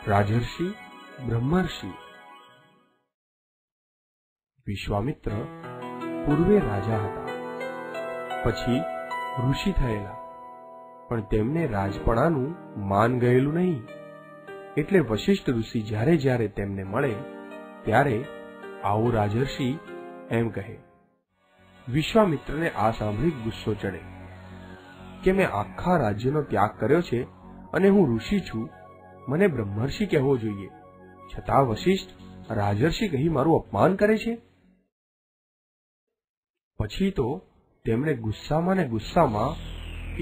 રાજર્ષિ બ્રહ્મર્ષિ। વિશ્વામિત્ર પૂર્વે રાજા હતા, પછી ઋષિ થયેલા, પણ તેમને રાજપણાનું માન ગયેલું નહીં, એટલે વશિષ્ઠ ઋષિ જ્યારે જ્યારે તેમને મળે ત્યારે આવો રાજર્ષિ એમ કહે। વિશ્વામિત્રને આ સાંભળી ગુસ્સો ચડે કે મેં આખા રાજ્યનો ત્યાગ કર્યો છે અને હું ઋષિ છું, મને બ્રહ્મર્ષિ કહેવો જોઈએ, છતાં વશિષ્ઠ રાજર્ષિ કહી મારું અપમાન કરે છે। પછી તો તેમણે ગુસ્સામાં ને ગુસ્સામાં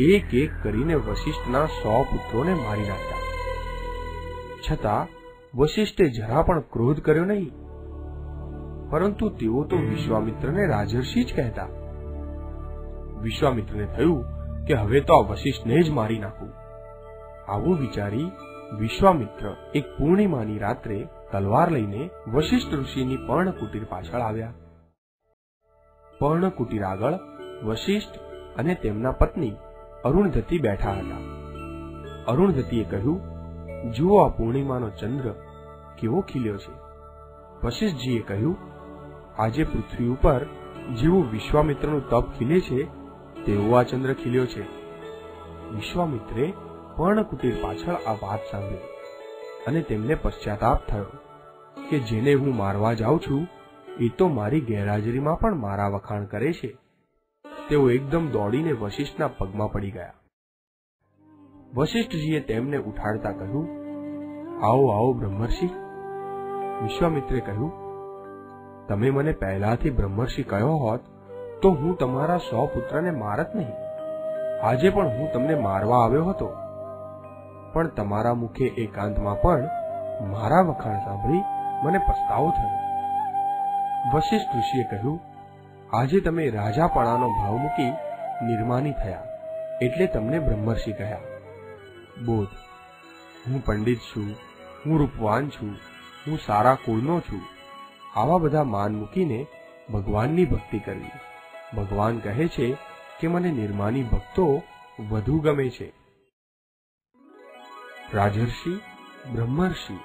એક એક કરીને વશિષ્ઠના 100 પુત્રોને મારી નાખ્યા, છતાં વશિષ્ઠે જરા પણ ક્રોધ કર્યો નહીં, પરંતુ તેઓ તો વિશ્વામિત્રને રાજર્ષિ જ કહેતા। વિશ્વામિત્રને થયું કે હવે તો આ વશિષ્ઠને જ મારી નાખું। આવું વિચારી વિશ્વામિત્ર એક પૂર્ણિમાની રાત્રે તલવાર લઈને વશિષ્ઠ ઋષિની પર્ણકુટીર પાછળ આવ્યા। પર્ણકુટીર આગળ વશિષ્ઠ અને તેમના પત્ની અરુણધતી બેઠા હતા। અરુણધતીએ કહ્યું, જુઓ આ પૂર્ણિમાનો ચંદ્ર કેવો ખીલ્યો છે। વશિષ્ઠજીએ કહ્યું, આજે પૃથ્વી ઉપર જેવું વિશ્વામિત્રનું તપ ખીલે છે તેવો આ ચંદ્ર ખીલ્યો છે। વિશ્વામિત્રે પર્ણકુટીર પાછળ આ વાત સાંભળી અને તેમને પશ્ચાતાપ થયો કે જેને હું મારવા જાઉં છું એ તો મારી ગેરહાજરીમાં પણ મારા વખાણ કરે છે। તેઓ એકદમ દોડીને વશિષ્ઠના પગમાં પડી ગયા। વશિષ્ઠજીએ તેમને ઉઠાડતા કહ્યું, આવો આવો બ્રહ્મર્ષિ। વિશ્વામિત્રે કહ્યું, તમે મને પહેલાથી બ્રહ્મર્ષિ કહ્યો હોત તો હું તમારા 100 પુત્રને મારત નહીં। આજે પણ હું તમને મારવા આવ્યો હતો, પણ તમારા મુખે એકાંતમાં પણ મારા વખાણ સાંભળી મને પસ્તાવો થયો। વશિષ્ઠ ઋષિએ કહ્યું, આજે તમે રાજાપણાનો ભાવ મૂકી નિર્માની થયા, એટલે તમને બ્રહ્મર્ષિ કહ્યા। બોધ, હું પંડિત છું, હું રૂપવાન છું, હું સારા કુળનો છું, આવા બધા માન મૂકીને ભગવાનની ભક્તિ કરવી। ભગવાન કહે છે કે મને નિર્માની ભક્તો વધુ ગમે છે। રાજર્ષિ બ્રહ્મર્ષિ।